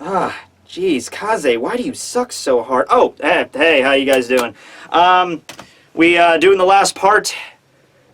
Jeez, Kaze, why do you suck so hard? Oh, hey, how you guys doing? We doing the last part?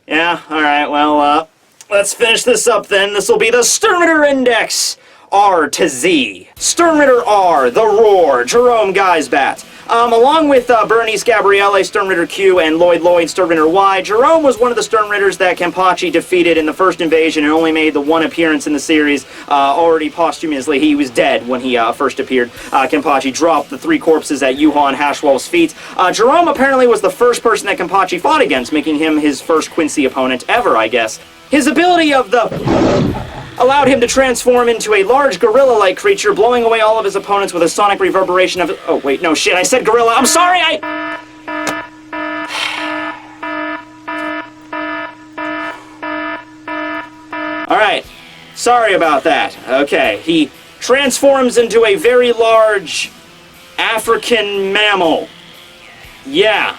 Yeah, alright, well, let's finish this up then. This will be the Sternritter Index, R to Z. Sternritter R, The Roar, Jerome Guizbatt. Along with Bernice Gabrielle, Sternritter Q, and Lloyd, Sternritter Y, Jerome was one of the Sternritters that Kenpachi defeated in the first invasion and only made the one appearance in the series. Already posthumously, he was dead when he first appeared. Kenpachi dropped the 3 corpses at Yuha and Hashwell's feet. Jerome apparently was the first person that Kenpachi fought against, making him his first Quincy opponent ever, I guess. His ability of the... allowed him to transform into a large gorilla-like creature, blowing away all of his opponents with a sonic reverberation of... Oh, wait, no, shit, I said gorilla. I'm sorry, Alright, sorry about that. Okay, he transforms into a very large African mammal. Yeah.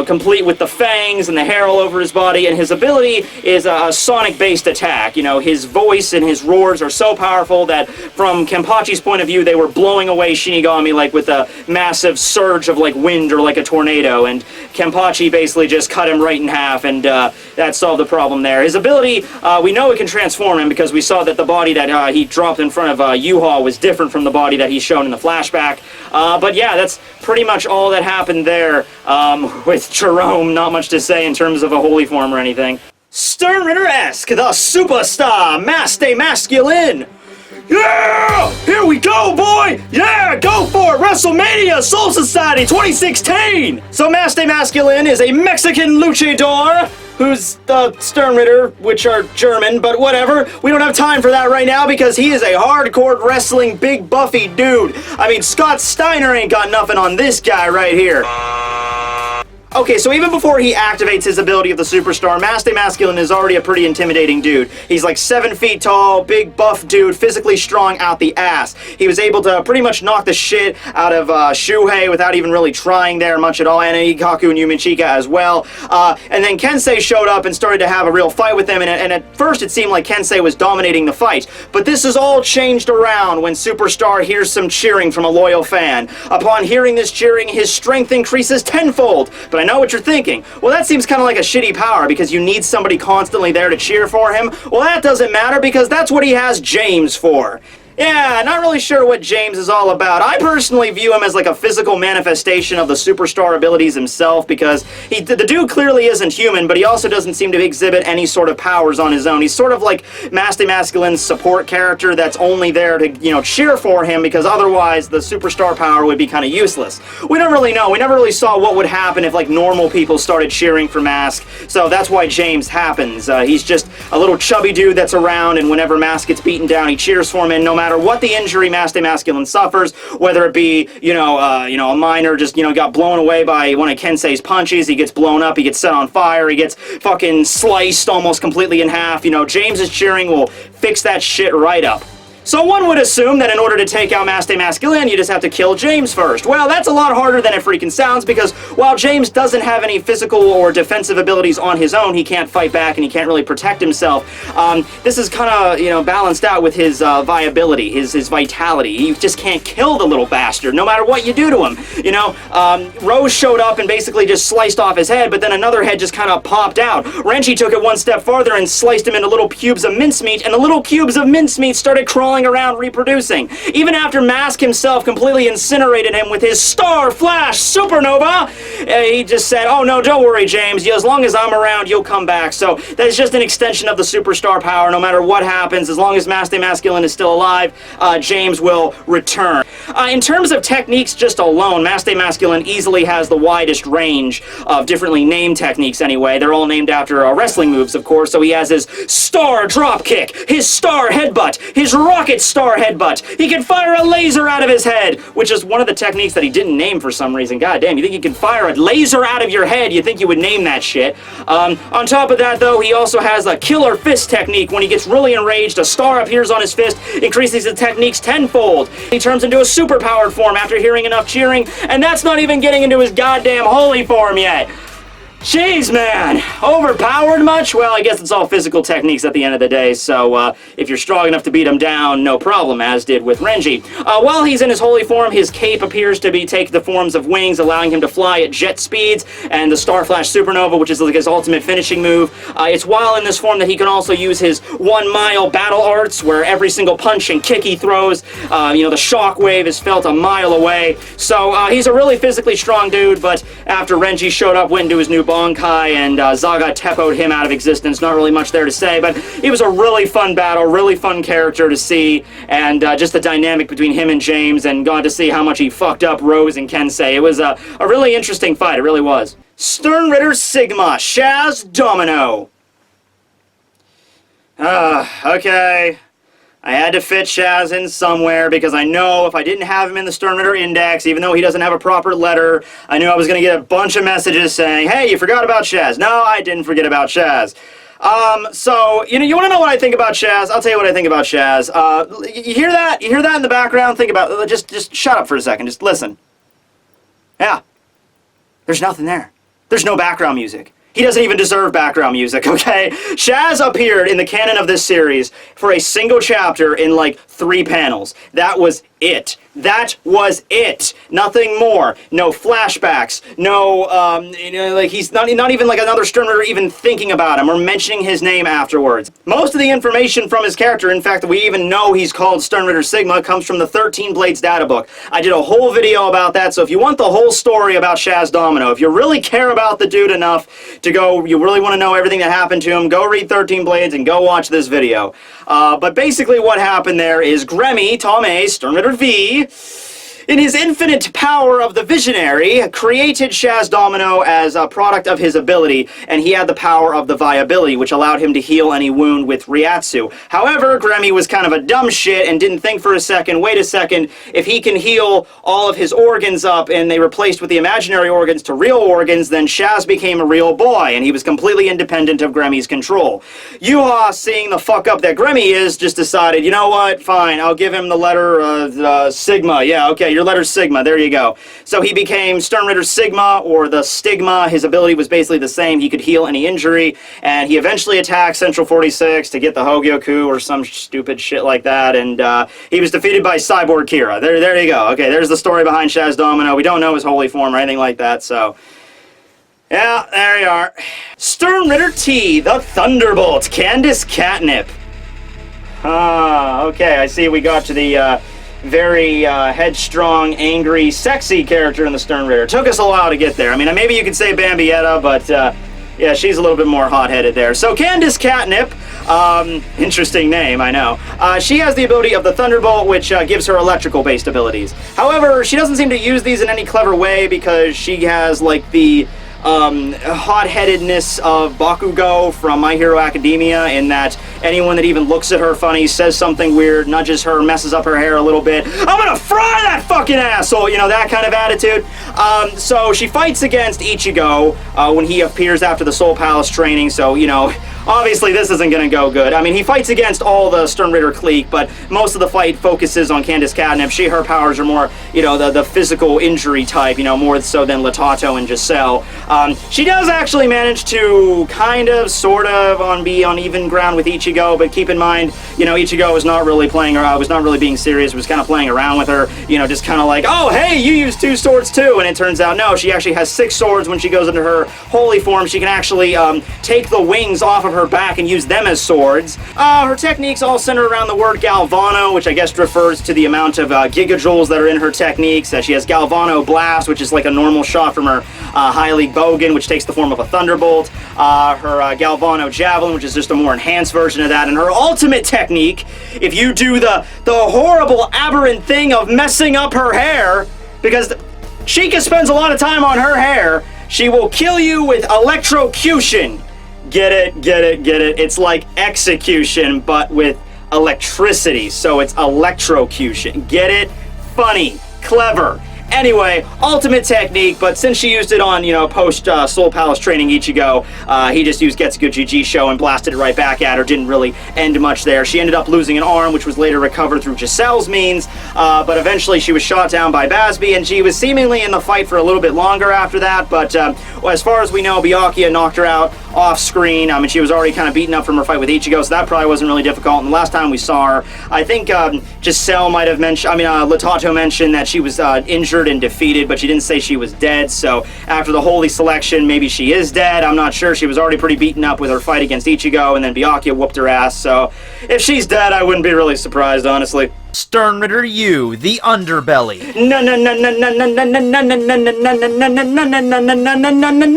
Complete with the fangs and the hair all over his body, and his ability is a sonic-based attack. His voice and his roars are so powerful that, from Kenpachi's point of view, they were blowing away Shinigami, like, with a massive surge of, like, wind or like a tornado, and Kenpachi basically just cut him right in half, and that solved the problem there. His ability, we know it can transform him, because we saw that the body that he dropped in front of Yuha was different from the body that he's shown in the flashback. But yeah, that's pretty much all that happened there. With Jerome, not much to say in terms of a holy form or anything. Sternritter-esque, the superstar, Master Masculine! Yeah! Here we go, boy! Yeah, go for it! WrestleMania Soul Society 2016! So Master Masculine is a Mexican luchador who's the Sternritter, which are German, but whatever. We don't have time for that right now because he is a hardcore wrestling big buffy dude. I mean, Scott Steiner ain't got nothing on this guy right here. Okay, so even before he activates his ability of the Superstar, Master Masculine is already a pretty intimidating dude. He's like 7 feet tall, big buff dude, physically strong out the ass. He was able to pretty much knock the shit out of Shuhei without even really trying there much at all, and Ikaku and Yumichika as well. And then Kensei showed up and started to have a real fight with him, and at first it seemed like Kensei was dominating the fight. But this is all changed around when Superstar hears some cheering from a loyal fan. Upon hearing this cheering, his strength increases tenfold. But I know what you're thinking. Well, that seems kind of like a shitty power because you need somebody constantly there to cheer for him. Well, that doesn't matter because that's what he has James for. Yeah, not really sure what James is all about. I personally view him as like a physical manifestation of the Superstar abilities himself because the dude clearly isn't human, but he also doesn't seem to exhibit any sort of powers on his own. He's sort of like Master Masculine's support character that's only there to, cheer for him because otherwise the Superstar power would be kind of useless. We don't really know. We never really saw what would happen if like normal people started cheering for Mask, so that's why James happens. He's just a little chubby dude that's around, and whenever Mask gets beaten down, he cheers for him, and no matter what the injury Master Masculine suffers, whether it be, a minor just, got blown away by one of Kensei's punches, he gets blown up, he gets set on fire, he gets fucking sliced almost completely in half, James's cheering will fix that shit right up. So one would assume that in order to take out Master Masculine, you just have to kill James first. Well, that's a lot harder than it freaking sounds because while James doesn't have any physical or defensive abilities on his own, he can't fight back and he can't really protect himself. This is kind of, balanced out with his viability, his vitality. You just can't kill the little bastard, no matter what you do to him. Rose showed up and basically just sliced off his head, but then another head just kind of popped out. Renchi took it one step farther and sliced him into little cubes of mincemeat, and the little cubes of mincemeat started crawling around reproducing. Even after Mask himself completely incinerated him with his Star Flash Supernova, he just said, oh no, don't worry James, as long as I'm around, you'll come back. So that's just an extension of the Superstar power. No matter what happens, as long as Master Masculine is still alive, James will return. In terms of techniques just alone, Master Masculine easily has the widest range of differently named techniques anyway. They're all named after wrestling moves, of course. So he has his Star Drop Kick, his Star Headbutt, his Rocket Star Headbutt. He can fire a laser out of his head, which is one of the techniques that he didn't name for some reason. God damn, you think you can fire a laser out of your head? You think you would name that shit. On top of that, though, he also has a Killer Fist technique. When he gets really enraged, a star appears on his fist, increases the techniques tenfold. He turns into a super-powered form after hearing enough cheering, and that's not even getting into his goddamn holy form yet. Jeez, man. Overpowered much? Well, I guess it's all physical techniques at the end of the day, so if you're strong enough to beat him down, no problem, as did with Renji. While he's in his holy form, his cape appears to take the forms of wings, allowing him to fly at jet speeds, and the Star Flash Supernova, which is like his ultimate finishing move. It's while in this form that he can also use his 1 mile battle arts, where every single punch and kick he throws, the shockwave is felt a mile away. So he's a really physically strong dude, but after Renji showed up, went into his new Bankai, and Zaga Teppoed him out of existence. Not really much there to say, but it was a really fun battle, really fun character to see, and just the dynamic between him and James, and got to see how much he fucked up Rose and Kensei. It was a really interesting fight, it really was. Sternritter Sigma, Shaz Domino. Okay. I had to fit Shaz in somewhere because I know if I didn't have him in the Sternritter Index, even though he doesn't have a proper letter, I knew I was going to get a bunch of messages saying, hey, you forgot about Shaz. No, I didn't forget about Shaz. So, you want to know what I think about Shaz? I'll tell you what I think about Shaz. You hear that? You hear that in the background? Think about it. Just shut up for a second. Just listen. Yeah. There's nothing there. There's no background music. He doesn't even deserve background music, okay? Shaz appeared in the canon of this series for a single chapter in like 3 panels. That was it. That was it. Nothing more. No flashbacks. No, he's not even like another Sternritter even thinking about him or mentioning his name afterwards. Most of the information from his character, in fact, that we even know he's called Sternritter Sigma, comes from the 13 Blades data book. I did a whole video about that, so if you want the whole story about Shaz Domino, if you really care about the dude enough to go, you really want to know everything that happened to him, go read 13 Blades and go watch this video. But basically what happened there is Gremmy Thoumeaux, Sternritter V, in his infinite power of the Visionary, created Shaz Domino as a product of his ability, and he had the power of the Viability, which allowed him to heal any wound with Ryatsu. However, Gremmy was kind of a dumb shit and didn't think for a second, wait a second, if he can heal all of his organs up and they replaced with the imaginary organs to real organs, then Shaz became a real boy, and he was completely independent of Gremmy's control. Yuha, seeing the fuck up that Gremmy is, just decided, you know what, fine, I'll give him the letter Sigma. Yeah, okay, your letter's Sigma, there you go. So he became Sternritter Sigma, or the Stigma. His ability was basically the same. He could heal any injury, and he eventually attacked Central 46 to get the Hogyoku or some stupid shit like that, and he was defeated by Cyborg Kira. There you go. Okay, there's the story behind Shaz Domino. We don't know his holy form or anything like that, so... yeah, there you are. Sternritter T, the Thunderbolt, Candice Catnipp. Okay, I see we got to the, very headstrong, angry, sexy character in the Sternritter. Took us a while to get there. I mean, maybe you could say Bambietta, but yeah, she's a little bit more hot-headed there. So Candice Catnipp, interesting name, I know. She has the ability of the Thunderbolt, which gives her electrical-based abilities. However, she doesn't seem to use these in any clever way because she has, like, the hot-headedness of Bakugo from My Hero Academia, in that anyone that even looks at her funny, says something weird, nudges her, messes up her hair a little bit, I'm gonna fry that fucking asshole, you know, that kind of attitude. So she fights against Ichigo when he appears after the Soul Palace training, so, you know, obviously this isn't gonna go good. I mean, he fights against all the Sternritter clique, but most of the fight focuses on Candice Catnipp. Her powers are more, you know, the physical injury type, you know, more so than Latato and Giselle. She does actually manage to kind of, sort of, be on even ground with Ichigo, but keep in mind, you know, Ichigo was not really was not really being serious, was kind of playing around with her, you know, just kind of like, oh, hey, you use 2 swords too, and it turns out, no, she actually has 6 swords when she goes into her holy form. She can actually take the wings off of her back and use them as swords. Her techniques all center around the word Galvano, which I guess refers to the amount of gigajoules that are in her techniques. She has Galvano Blast, which is like a normal shot from her High League Bogan, which takes the form of a Thunderbolt. Her Galvano Javelin, which is just a more enhanced version of that. And her ultimate technique, if you do the horrible, aberrant thing of messing up her hair, because Sheikah spends a lot of time on her hair, she will kill you with electrocution. Get it, get it, get it. It's like execution, but with electricity, so it's electrocution. Get it? Funny, clever. Anyway, ultimate technique, but since she used it on, you know, post Soul Palace training Ichigo, he just used Getsugo GG Show and blasted it right back at her. Didn't really end much there. She ended up losing an arm, which was later recovered through Giselle's means, but eventually she was shot down by Basby, and she was seemingly in the fight for a little bit longer after that, but well, as far as we know, Byakuya knocked her out off screen. I mean, she was already kind of beaten up from her fight with Ichigo, so that probably wasn't really difficult. And the last time we saw her, I think Giselle might have mentioned, Latato mentioned that she was injured and defeated, but she didn't say she was dead, so after the Holy Selection, maybe she is dead. I'm not sure. She was already pretty beaten up with her fight against Ichigo, and then Byakuya whooped her ass, so if she's dead, I wouldn't be really surprised, honestly. Sternritter U, the underbelly.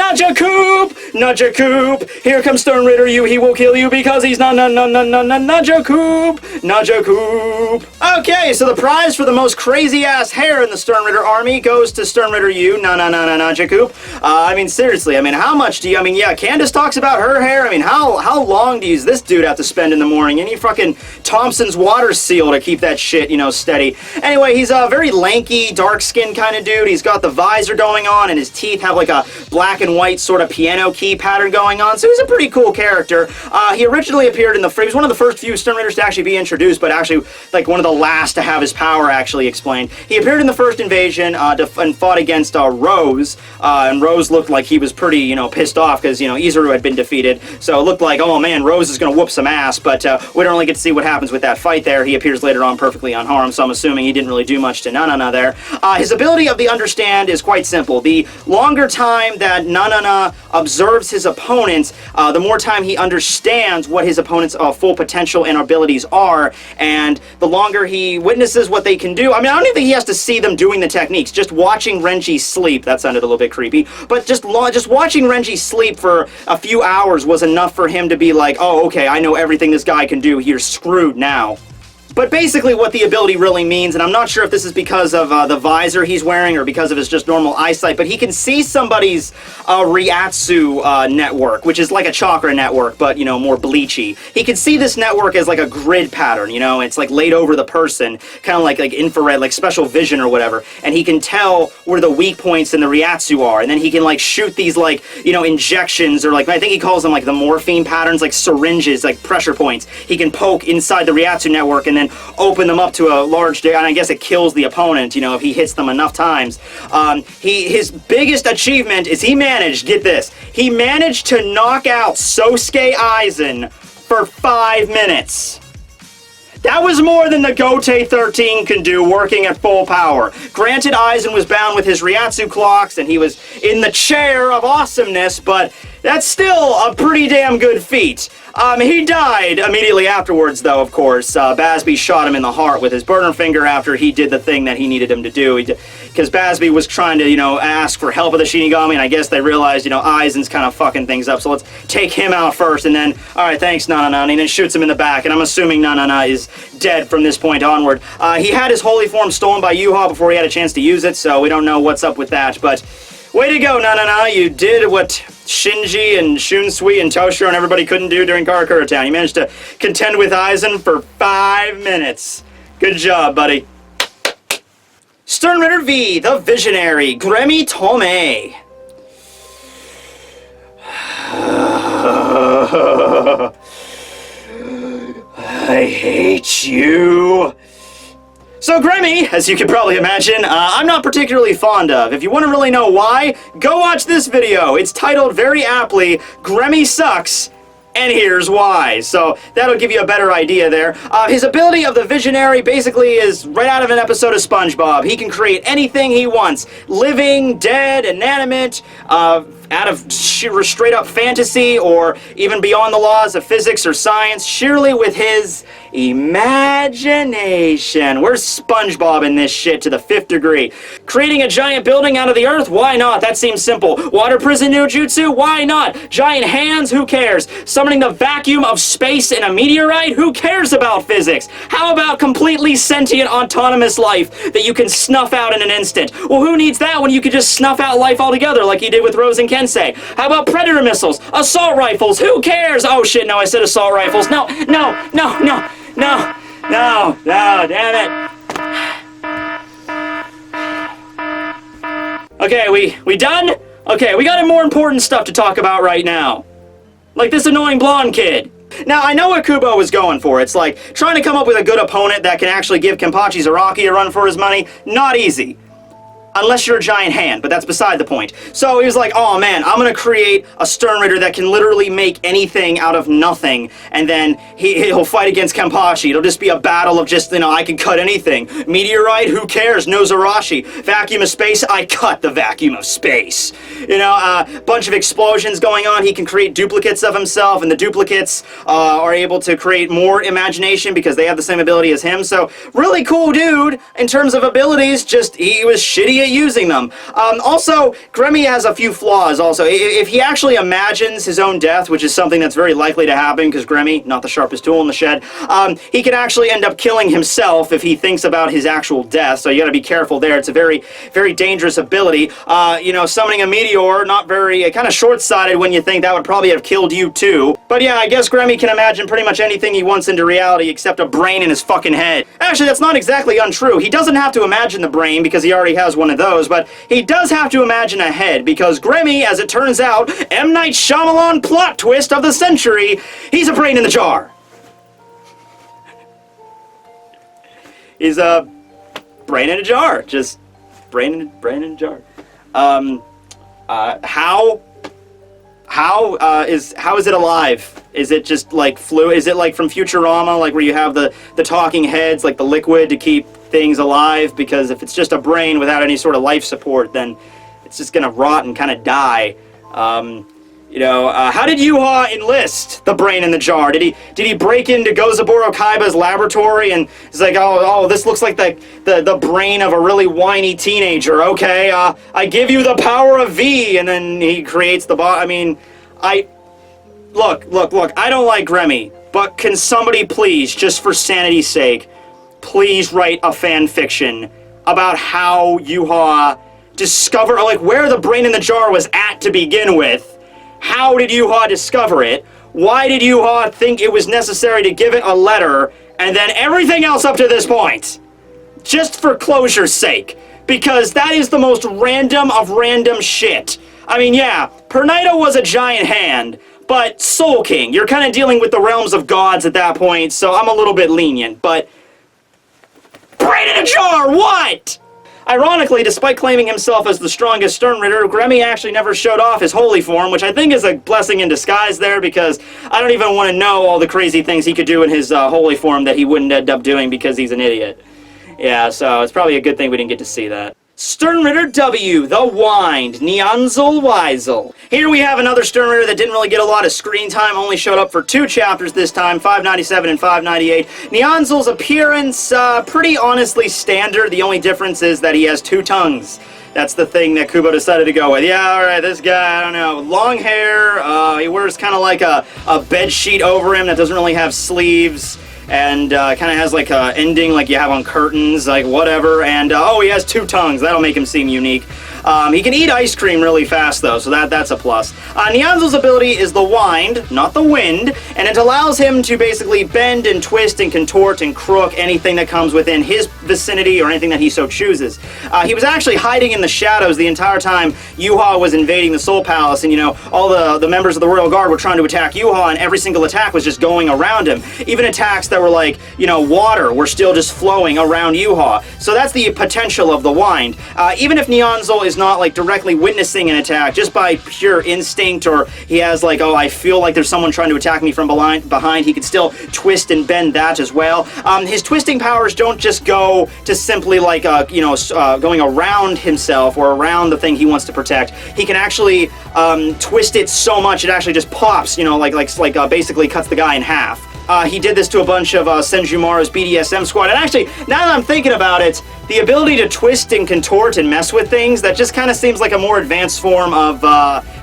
Najahkoop! Najahkoop! Here comes Sternritter U, he will kill you because he's Najahkoop! Najahkoop! Okay, so the prize for the most crazy-ass hair in the Sternritter army goes to Sternritter U, NaNaNa Najahkoop. I mean, seriously, I mean, how much do you, yeah, Candice talks about her hair, I mean, how long does this dude have to spend in the morning? You need fucking Thompson's water seal to keep that shit, you know, steady. Anyway, he's a very lanky, dark-skinned kind of dude. He's got the visor going on, and his teeth have like a black and white sort of piano key pattern going on, so he's a pretty cool character. He originally appeared in the, he was one of the first few Sternritters to actually be introduced, but actually, like, one of the last to have his power actually explained. He appeared in the first invasion, and fought against Rose, and Rose looked like he was pretty, you know, pissed off, because, you know, Izuru had been defeated, so it looked like, oh man, Rose is gonna whoop some ass, but we don't really get to see what happens with that fight there. He appears later on perfectly unharmed, so I'm assuming he didn't really do much to NaNaNa there. His ability of the Understand is quite simple. The longer time that NaNaNa observes his opponents, the more time he understands what his opponent's full potential and abilities are, and the longer he witnesses what they can do. I mean, I don't even think he has to see them doing the techniques. Just watching Renji sleep, that sounded a little bit creepy, but just watching Renji sleep for a few hours was enough for him to be like, oh, okay, I know everything this guy can do. You're screwed now. But basically what the ability really means, and I'm not sure if this is because of the visor he's wearing or because of his just normal eyesight, but he can see somebody's Ryatsu network, which is like a chakra network, but, you know, more bleachy. He can see this network as like a grid pattern, you know, it's like laid over the person, kind of like infrared, like special vision or whatever, and he can tell where the weak points in the Ryatsu are, and then he can like shoot these like, you know, injections, or like, I think he calls them like the morphine patterns, like syringes, like pressure points. He can poke inside the Ryatsu network and then open them up to a large, and I guess it kills the opponent, you know, if he hits them enough times. His biggest achievement is he managed, get this, he managed to knock out Sosuke Aizen for 5 minutes. That was more than the Gote 13 can do working at full power. Granted, Aizen was bound with his Ryatsu clocks and he was in the chair of awesomeness, but that's still a pretty damn good feat. He died immediately afterwards, though, of course. Basby shot him in the heart with his burner finger after he did the thing that he needed him to do. Because Basby was trying to, you know, ask for help with the Shinigami, and I guess they realized, you know, Aizen's kind of fucking things up, so let's take him out first, and then, alright, thanks, NaNaNa, and then shoots him in the back, and I'm assuming NaNaNa is dead from this point onward. He had his holy form stolen by Yuha before he had a chance to use it, so we don't know what's up with that, but way to go, NaNaNa, you did what Shinji and Shunsui and Toshiro and everybody couldn't do during Karakura Town. You managed to contend with Aizen for 5 minutes. Good job, buddy. Sternritter V, the Visionary, Gremmy Thoumeaux. I hate you. So Gremmy, as you can probably imagine, I'm not particularly fond of. If you want to really know why, go watch this video. It's titled very aptly, Gremmy Sucks, and here's why. So that'll give you a better idea there. His ability of the Visionary basically is right out of an episode of SpongeBob. He can create anything he wants. Living, dead, inanimate, out of straight up fantasy, or even beyond the laws of physics or science, surely with his imagination. We're SpongeBob in this shit to the 5th degree. Creating a giant building out of the earth? Why not? That seems simple. Water prison no jutsu? Why not? Giant hands? Who cares? Summoning the vacuum of space in a meteorite? Who cares about physics? How about completely sentient autonomous life that you can snuff out in an instant? Well, who needs that when you could just snuff out life altogether like he did with Rose and Kensei? How about predator missiles? Assault rifles? Who cares? Oh shit, no, I said assault rifles. No, damn it. Okay, we done? Okay, we got more important stuff to talk about right now. Like this annoying blonde kid. Now, I know what Kubo was going for. It's like trying to come up with a good opponent that can actually give Kenpachi Zaraki a run for his money. Not easy. Unless you're a giant hand, but that's beside the point. So he was like, oh man, I'm gonna create a Sternritter that can literally make anything out of nothing, and then he'll fight against Kenpachi. It'll just be a battle of just, I can cut anything. Meteorite, who cares? No Zarashi. Vacuum of space, I cut the vacuum of space. Bunch of explosions going on. He can create duplicates of himself, and the duplicates are able to create more imagination because they have the same ability as him. So, really cool dude in terms of abilities, just he was shitty at using them. Also, Gremmy has a few flaws also. If he actually imagines his own death, which is something that's very likely to happen, because Gremmy, not the sharpest tool in the shed, he could actually end up killing himself if he thinks about his actual death, so you gotta be careful there. It's a very, very dangerous ability. Summoning a meteor, not very, kind of short-sighted when you think that would probably have killed you too. But yeah, I guess Gremmy can imagine pretty much anything he wants into reality except a brain in his fucking head. Actually, that's not exactly untrue. He doesn't have to imagine the brain because he already has one of those, but he does have to imagine a head, because Gremmy, as it turns out, M. Night Shyamalan plot twist of the century, he's a brain in the jar. He's a brain in a jar, just brain in a jar. How is it alive? Is it just like fluid? Is it like from Futurama, like where you have the talking heads, like the liquid to keep things alive? Because if it's just a brain without any sort of life support, then it's just gonna rot and kind of die. How did Yuha enlist the brain in the jar? Did he break into Gozaburo Kaiba's laboratory and he's like, oh, this looks like the brain of a really whiny teenager. Okay, I give you the power of V, and then he creates the bot. I mean, look. I don't like Gremmy, but can somebody please, just for sanity's sake, please write a fan fiction about how Yuha discovered, or like where the brain in the jar was at to begin with. How did Yuha discover it? Why did Yuha think it was necessary to give it a letter, and then everything else up to this point? Just for closure's sake. Because that is the most random of random shit. I mean, yeah, Pernita was a giant hand, but Soul King, you're kind of dealing with the realms of gods at that point, so I'm a little bit lenient, but brain in a jar, what? Ironically, despite claiming himself as the strongest Sternritter, Gremmy actually never showed off his holy form, which I think is a blessing in disguise there, because I don't even want to know all the crazy things he could do in his holy form that he wouldn't end up doing because he's an idiot. Yeah, so it's probably a good thing we didn't get to see that. Sternritter W, the Wind, Nianzol Weizol. Here we have another Sternritter that didn't really get a lot of screen time, only showed up for 2 chapters this time, 597 and 598. Nianzol's appearance, pretty honestly standard. The only difference is that he has 2 tongues. That's the thing that Kubo decided to go with. Yeah, alright, this guy, I don't know, long hair, he wears kind of like a bed sheet over him that doesn't really have sleeves. And kind of has like a ending like you have on curtains, like whatever. And he has 2 tongues. That'll make him seem unique. He can eat ice cream really fast though, so that's a plus. Nianzol's ability is the Wind, not the Wind, and it allows him to basically bend and twist and contort and crook anything that comes within his vicinity or anything that he so chooses. He was actually hiding in the shadows the entire time Yuha was invading the Soul Palace, and all the members of the Royal Guard were trying to attack Yuha, and every single attack was just going around him. Even attacks that were like, water were still just flowing around Yuha. So that's the potential of the Wind. Even if Nianzol is not like directly witnessing an attack, just by pure instinct, or he has like, I feel like there's someone trying to attack me from behind, he could still twist and bend that as well. His twisting powers don't just go to simply like, going around himself or around the thing he wants to protect. He can actually twist it so much it actually just pops, basically cuts the guy in half. He did this to a bunch of Senjumaru's BDSM squad. And actually, now that I'm thinking about it, the ability to twist and contort and mess with things, that just kind of seems like a more advanced form of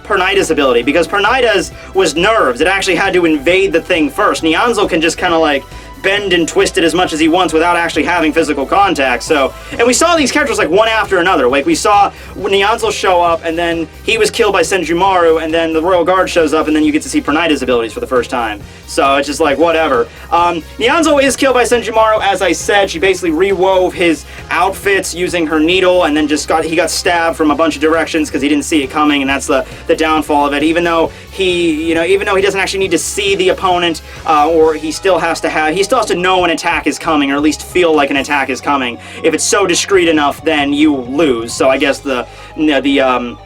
Pernita's ability. Because Pernita's was nerves. It actually had to invade the thing first. Nianzol can just kind of like bend and twist it as much as he wants without actually having physical contact. So, and we saw these characters like one after another. Like we saw Nianzol show up, and then he was killed by Senjumaru, and then the Royal Guard shows up, and then you get to see Pernita's abilities for the first time. So it's just like, whatever. Nianzol is killed by Senjumaru, as I said. She basically rewove his outfits using her needle, and then he got stabbed from a bunch of directions because he didn't see it coming, and that's the downfall of it. Even though he doesn't actually need to see the opponent, or he still has to know an attack is coming, or at least feel like an attack is coming. If it's so discreet enough, then you lose. So I guess the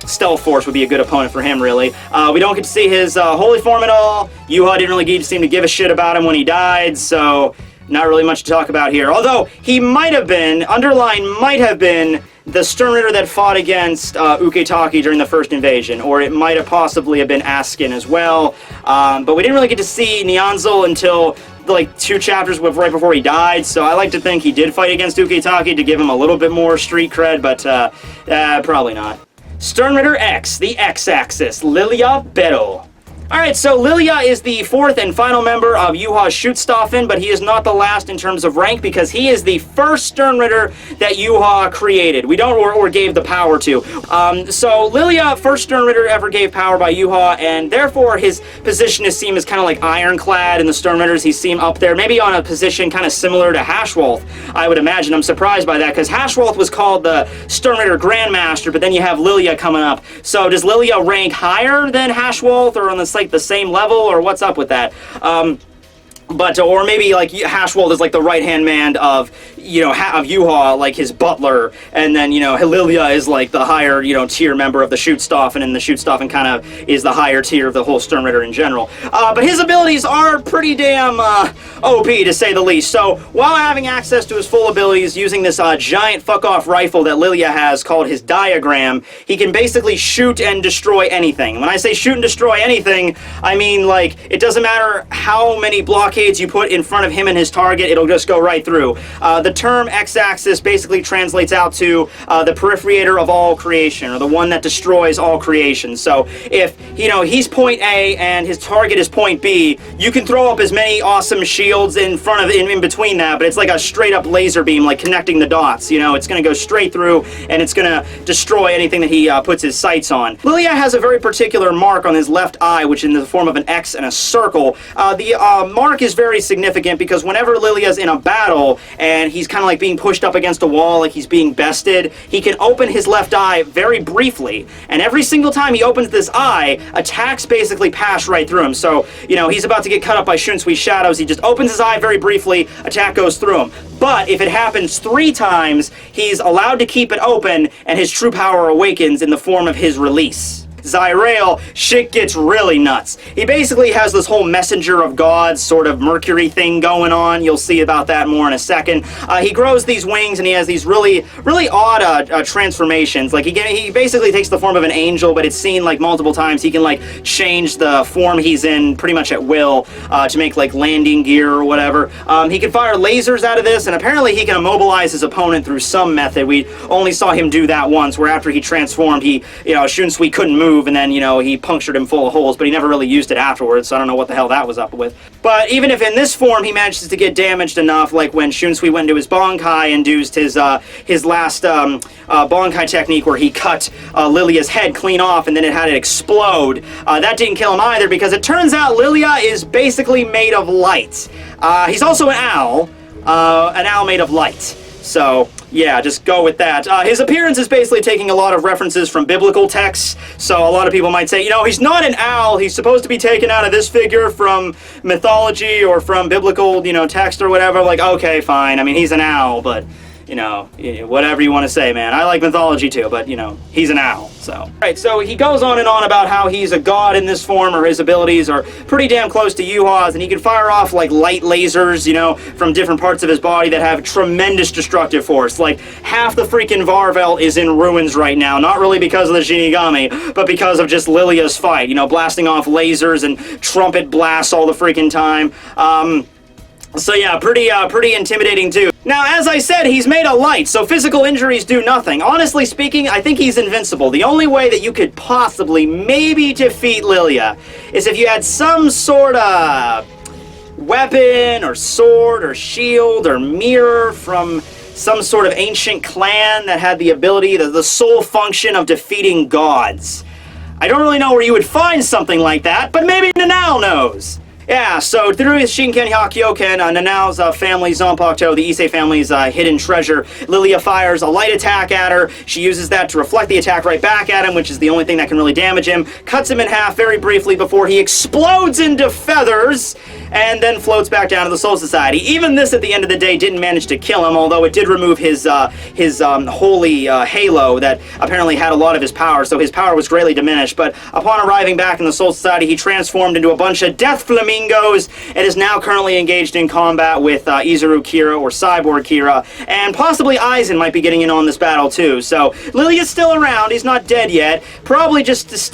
Stealth Force would be a good opponent for him, really. We don't get to see his holy form at all. Yuha didn't really seem to give a shit about him when he died, so not really much to talk about here. Although he might have been the Sternritter that fought against Uketake during the first invasion, or it might have possibly have been Askin as well. But we didn't really get to see Nianzol until like 2 chapters right before he died, so I like to think he did fight against Uketake to give him a little bit more street cred, but probably not. Sternritter X, the X-axis, Lille Barro. Alright, so Lille is the 4th and final member of Yuha's Schutzstaffen, but he is not the last in terms of rank because he is the first Sternritter that Yuha created. We don't, or gave the power to. So Lille, first Sternritter ever gave power by Yuha, and therefore his position is seen as kind of like ironclad in the Sternritters. He's seen up there, maybe on a position kind of similar to Hashwolf, I would imagine. I'm surprised by that, because Hashwolf was called the Sternritter Grandmaster, but then you have Lille coming up. So does Lille rank higher than Hashwolf, or on the same level, or what's up with that? Or maybe like Hashwolf is like the right-hand man of Yuha, like his butler, and then Lille is like the higher tier member of the Schutzstaffen, and the Schutzstaffen kind of is the higher tier of the whole Sternritter in general. But his abilities are pretty damn OP, to say the least. So while having access to his full abilities, using this giant fuck-off rifle that Lille has called his diagram, he can basically shoot and destroy anything. When I say shoot and destroy anything, I mean like it doesn't matter how many blockades you put in front of him and his target, it'll just go right through. The term X-axis basically translates out to the peripherator of all creation, or the one that destroys all creation. So if he's point A and his target is point B, you can throw up as many awesome shields in between that, but it's like a straight up laser beam, like connecting the dots. It's going to go straight through, and it's going to destroy anything that he puts his sights on. Lille has a very particular mark on his left eye, which is in the form of an X and a circle. The mark is very significant because whenever Lille's in a battle and he's kind of like being pushed up against a wall, like he's being bested, he can open his left eye very briefly, and every single time he opens this eye, attacks basically pass right through him. So he's about to get cut up by Shunsui shadows, he just opens his eye very briefly, attack goes through him. But if it happens 3 times, he's allowed to keep it open, and his true power awakens in the form of his release. Zyrael, shit gets really nuts. He basically has this whole messenger of gods sort of Mercury thing going on. You'll see about that more in a second. He grows these wings, and he has these really odd transformations. Like he basically takes the form of an angel, but it's seen like multiple times. He can like change the form he's in pretty much at will to make like landing gear or whatever. He can fire lasers out of this, and apparently he can immobilize his opponent through some method. We only saw him do that once, where after he transformed, Shunsui couldn't move, and then he punctured him full of holes, but he never really used it afterwards, so I don't know what the hell that was up with. But even if in this form he manages to get damaged enough, like when Shunsui went into his Bonkai and used his last Bonkai technique where he cut Lille's head clean off and then it had it explode, that didn't kill him either, because it turns out Lille is basically made of light. He's also an owl made of light. So yeah, just go with that. His appearance is basically taking a lot of references from biblical texts, so a lot of people might say, he's not an owl, he's supposed to be taken out of this figure from mythology or from biblical, text or whatever. Like, okay, fine, I mean, he's an owl, but, whatever you want to say, man. I like mythology too, but, he's an owl, so. Right, so he goes on and on about how he's a god in this form, or his abilities are pretty damn close to Yuha's, and he can fire off, like, light lasers, from different parts of his body that have tremendous destructive force. Like, half the freaking Varvel is in ruins right now, not really because of the Shinigami, but because of just Lille's fight, blasting off lasers and trumpet blasts all the freaking time. So yeah, pretty intimidating too. Now, as I said, he's made of light, so physical injuries do nothing. Honestly speaking, I think he's invincible. The only way that you could possibly maybe defeat Lille is if you had some sort of weapon or sword or shield or mirror from some sort of ancient clan that had the ability, the sole function of defeating gods. I don't really know where you would find something like that, but maybe Nanao knows. Yeah, so through his Shinken Hyokyoken, Nanao's family, Zanpakuto, the Issei family's hidden treasure, Lilia fires a light attack at her. She uses that to reflect the attack right back at him, which is the only thing that can really damage him. Cuts him in half very briefly before he explodes into feathers and then floats back down to the Soul Society. Even this, at the end of the day, didn't manage to kill him, although it did remove his holy halo that apparently had a lot of his power, so his power was greatly diminished. But upon arriving back in the Soul Society, he transformed into a bunch of death flamingos and is now currently engaged in combat with Izuru Kira or Cyborg Kira, and possibly Aizen might be getting in on this battle too. So Lilia's still around. He's not dead yet. Probably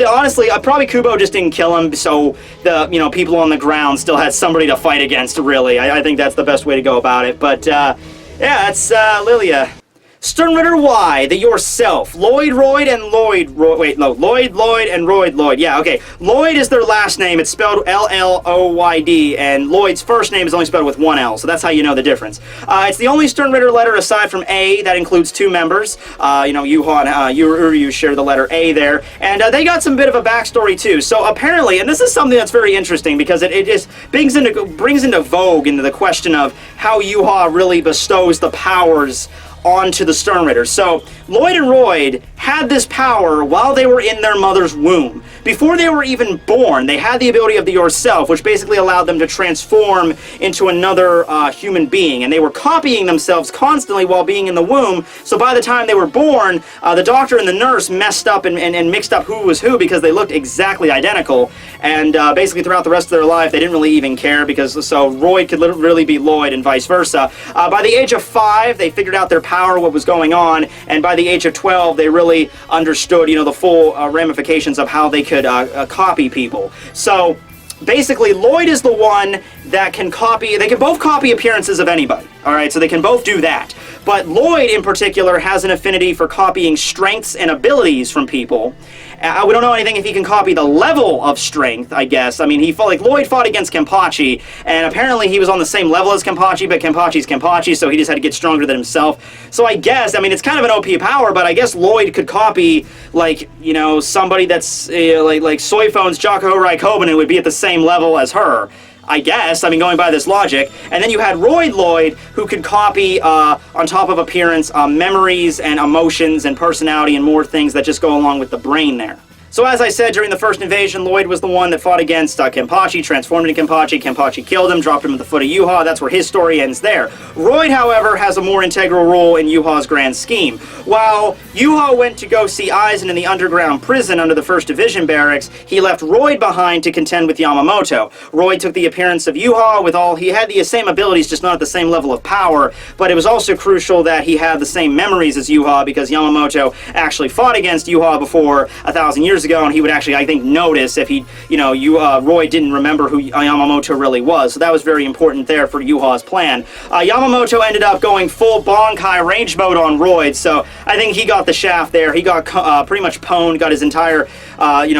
honestly, probably Kubo just didn't kill him, so the people on the ground still had somebody to fight against, really. I think that's the best way to go about it. But yeah, that's Lilia. Sternritter Y, the yourself. Lloyd, Royd, and Lloyd. Wait, no. Lloyd, and Royd, Lloyd. Yeah, okay. Lloyd is their last name. It's spelled L-L-O-Y-D, and Lloyd's first name is only spelled with one L, so that's how you know the difference. It's the only Sternritter letter aside from A that includes two members. Yuha and Uryu share the letter A there, and they got some bit of a backstory too. So apparently, and this is something that's very interesting because it just brings into vogue into the question of how Yuha really bestows the powers onto the Sternritter. So Lloyd and Royd had this power while they were in their mother's womb. Before they were even born, they had the ability of the yourself, which basically allowed them to transform into another human being, and they were copying themselves constantly while being in the womb. So by the time they were born, the doctor and the nurse messed up and mixed up who was who because they looked exactly identical, and basically throughout the rest of their life they didn't really even care, because so Royd could literally be Lloyd and vice versa. By the age of 5, they figured out their power, what was going on, and by the age of 12 they really understood the full ramifications of how they could copy people. So basically Lloyd is the one that can copy, they can both copy appearances of anybody, alright, so they can both do that. But Lloyd in particular has an affinity for copying strengths and abilities from people. We don't know anything if he can copy the level of strength, I guess. I mean, Lloyd fought against Kenpachi, and apparently he was on the same level as Kenpachi, but Kenpachi's Kenpachi, so he just had to get stronger than himself. So I guess, I mean, it's kind of an OP power, but I guess Lloyd could copy, somebody that's, like Soifon's Jakuho Raikkonen would be at the same level as her. I guess, going by this logic. And then you had Lloyd, who could copy, on top of appearance, memories and emotions and personality and more things that just go along with the brain there. So as I said, during the first invasion, Lloyd was the one that fought against Kenpachi, transformed into Kenpachi. Kenpachi killed him, dropped him at the foot of Yuha. That's where his story ends there. Royd, however, has a more integral role in Yuha's grand scheme. While Yuha went to go see Aizen in the underground prison under the 1st Division barracks, he left Royd behind to contend with Yamamoto. Royd took the appearance of Yuha he had the same abilities, just not at the same level of power, but it was also crucial that he had the same memories as Yuha, because Yamamoto actually fought against Yuha before 1,000 years ago, and he would actually, I think, notice if Royd didn't remember who Yamamoto really was. So that was very important there for Yuha's plan. Yamamoto ended up going full Bankai range mode on Royd, so I think he got the shaft there. He got pretty much pwned, got his entire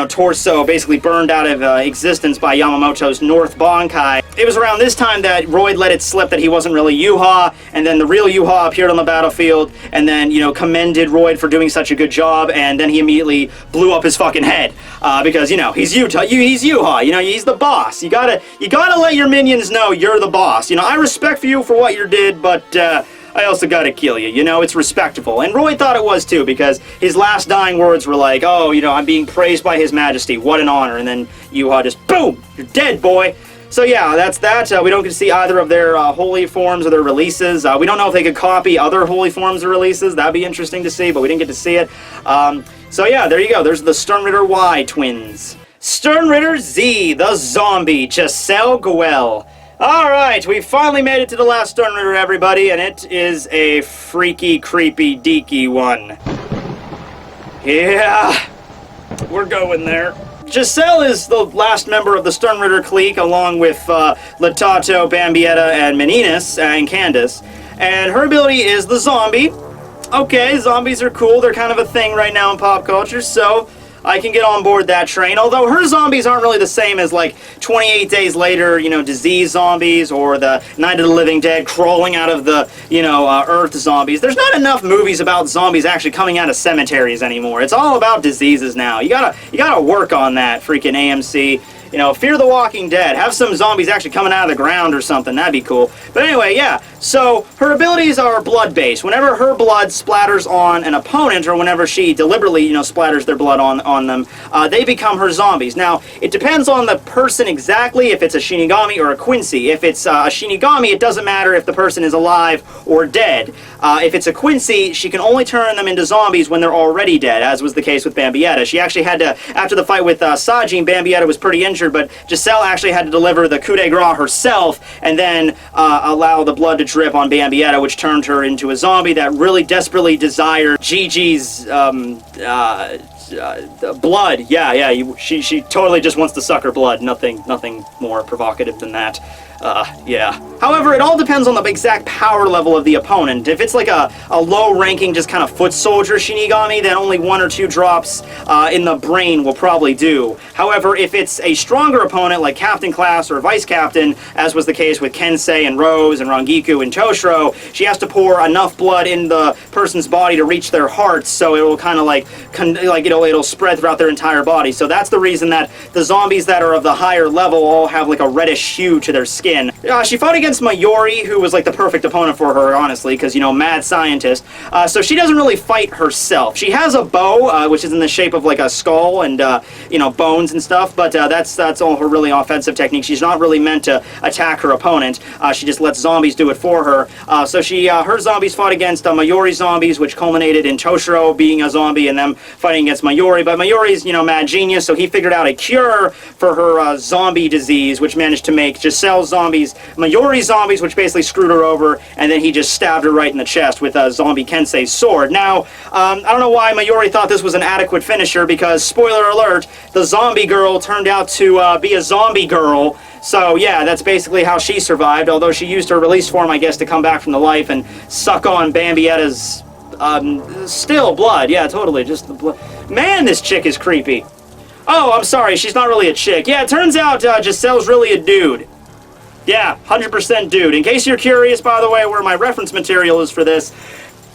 torso basically burned out of existence by Yamamoto's North Bankai. It was around this time that Royd let it slip that he wasn't really Yuha, and then the real Yuha appeared on the battlefield, and then, commended Royd for doing such a good job, and then he immediately blew up his fucking head, because, he's Yuha, he's the boss. You gotta let your minions know you're the boss. I respect you for what you did, but, I also gotta kill you, it's respectable. And Royd thought it was too, because his last dying words were like, oh, I'm being praised by His Majesty, what an honor, and then Yuha just, boom, you're dead, boy. So yeah, that's that. We don't get to see either of their holy forms or their releases. We don't know if they could copy other holy forms or releases. That'd be interesting to see, but we didn't get to see it. So yeah, there you go. There's the Sternritter Y twins. Sternritter Z, the zombie, Giselle Gewelle. Alright, we finally made it to the last Sternritter, everybody, and it is a freaky, creepy, deaky one. Yeah, we're going there. Giselle is the last member of the Sternritter clique, along with Latato, Bambietta, and Meninas, and Candice. And her ability is the zombie. Okay, zombies are cool. They're kind of a thing right now in pop culture, so I can get on board that train, although her zombies aren't really the same as, like, 28 Days Later, you know, disease zombies, or the Night of the Living Dead crawling out of the, you know, Earth zombies. There's not enough movies about zombies actually coming out of cemeteries anymore. It's all about diseases now. You gotta work on that, freaking AMC. You know, Fear the Walking Dead. Have some zombies actually coming out of the ground or something. That'd be cool. But anyway, yeah. So, her abilities are blood-based. Whenever her blood splatters on an opponent, or whenever she deliberately, you know, splatters their blood on them, they become her zombies. Now, it depends on the person exactly, if it's a Shinigami or a Quincy. If it's a Shinigami, it doesn't matter if the person is alive or dead. If it's a Quincy, she can only turn them into zombies when they're already dead, as was the case with Bambietta. She actually had to, after the fight with Sajin, Bambietta was pretty injured, but Giselle actually had to deliver the coup de grace herself, and then allow the blood to drip on Bambietta, which turned her into a zombie that really desperately desired Gigi's blood. She totally just wants to suck her blood. Nothing more provocative than that. Yeah. However, it all depends on the exact power level of the opponent. If it's like a low-ranking, just kind of foot soldier Shinigami, then only 1 or 2 drops in the brain will probably do. However, if it's a stronger opponent, like Captain Class or Vice Captain, as was the case with Kensei and Rose and Rangiku and Toshiro, she has to pour enough blood in the person's body to reach their hearts, so it will kind of it'll spread throughout their entire body. So that's the reason that the zombies that are of the higher level all have like a reddish hue to their skin. She fought against Mayuri, who was like the perfect opponent for her, honestly, because, you know, mad scientist. So she doesn't really fight herself. She has a bow, which is in the shape of like a skull and, you know, bones and stuff, but that's all her really offensive technique. She's not really meant to attack her opponent. She just lets zombies do it for her. So her zombies fought against Mayuri zombies, which culminated in Toshiro being a zombie and them fighting against Mayuri. But Mayuri's, you know, mad genius, so he figured out a cure for her zombie disease, which managed to make Giselle's zombies Mayuri zombies, which basically screwed her over, and then he just stabbed her right in the chest with zombie Kensei's sword. Now, I don't know why Mayuri thought this was an adequate finisher, because, spoiler alert, the zombie girl turned out to be a zombie girl. So, yeah, that's basically how she survived, although she used her release form, I guess, to come back from the life and suck on Bambietta's, still blood. Yeah, totally, just the blood. Man, this chick is creepy. Oh, I'm sorry, she's not really a chick. Yeah, it turns out Giselle's really a dude. Yeah, 100% dude. In case you're curious, by the way, where my reference material is for this,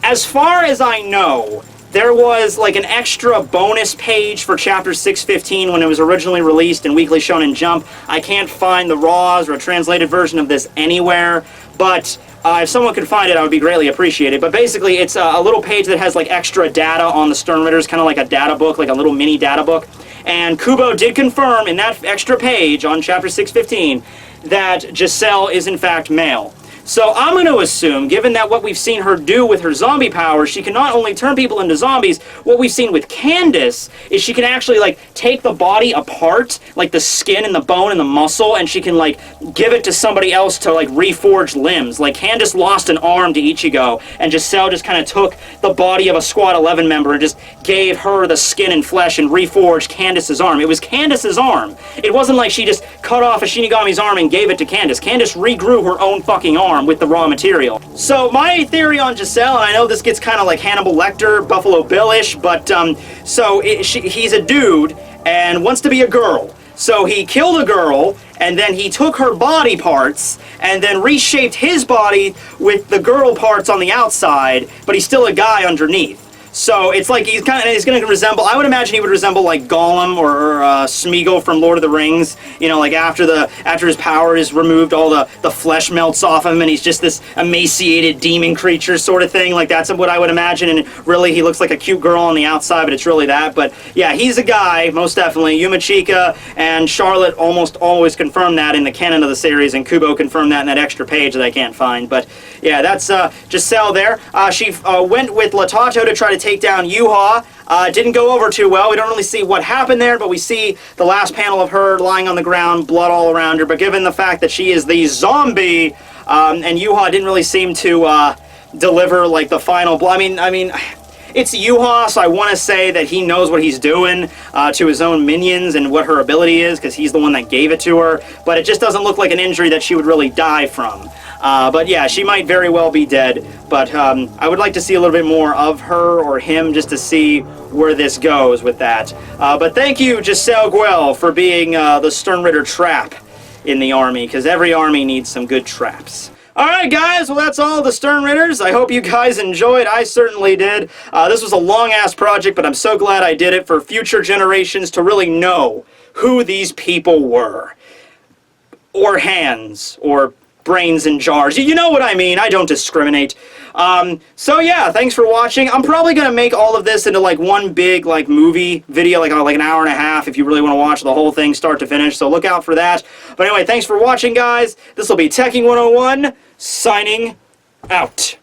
as far as I know, there was like an extra bonus page for Chapter 615 when it was originally released in Weekly Shonen Jump. I can't find the RAWs or a translated version of this anywhere, but if someone could find it, I would be greatly appreciated. But basically, it's a little page that has like extra data on the Sternritters, kind of like a data book, like a little mini data book. And Kubo did confirm in that extra page on Chapter 615 that Giselle is in fact male. So I'm going to assume, given that what we've seen her do with her zombie powers, she can not only turn people into zombies, what we've seen with Candice is she can actually, like, take the body apart, like the skin and the bone and the muscle, and she can, like, give it to somebody else to, like, reforge limbs. Like, Candice lost an arm to Ichigo, and Giselle just kind of took the body of a Squad 11 member and just gave her the skin and flesh and reforged Candice's arm. It was Candice's arm. It wasn't like she just cut off a Shinigami's arm and gave it to Candice. Candice regrew her own fucking arm with the raw material. So my theory on Giselle, and I know this gets kind of like Hannibal Lecter, Buffalo Bill-ish, but he's a dude and wants to be a girl. So he killed a girl, and then he took her body parts, and then reshaped his body with the girl parts on the outside, but he's still a guy underneath. So it's like he's going to resemble, I would imagine he would resemble like Gollum or Smeagol from Lord of the Rings. You know, like after his power is removed, all the flesh melts off him and he's just this emaciated demon creature sort of thing. Like that's what I would imagine, and really he looks like a cute girl on the outside, but it's really that. But yeah, he's a guy, most definitely. Yumachika and Charlotte almost always confirm that in the canon of the series, and Kubo confirmed that in that extra page that I can't find. But yeah, that's Giselle there. She went with Latato to try to take down Yuha. Didn't go over too well. We don't really see what happened there, but we see the last panel of her lying on the ground, blood all around her. But given the fact that she is the zombie, and Yuha didn't really seem to deliver like the final blow. I mean, it's Yuha, so I want to say that he knows what he's doing to his own minions and what her ability is, because he's the one that gave it to her. But it just doesn't look like an injury that she would really die from. But yeah, she might very well be dead. But I would like to see a little bit more of her or him just to see where this goes with that. But thank you, Giselle Gewelle, for being the Sternritter trap in the army, because every army needs some good traps. Alright guys, well that's all the Sternritters. I hope you guys enjoyed. I certainly did. This was a long-ass project, but I'm so glad I did it for future generations to really know who these people were. Or hands, or brains in jars. You know what I mean. I don't discriminate. So yeah, thanks for watching. I'm probably gonna make all of this into like one big like movie video, like an hour and a half if you really want to watch the whole thing start to finish, so look out for that. But anyway, thanks for watching guys. This will be Tekking101 signing out.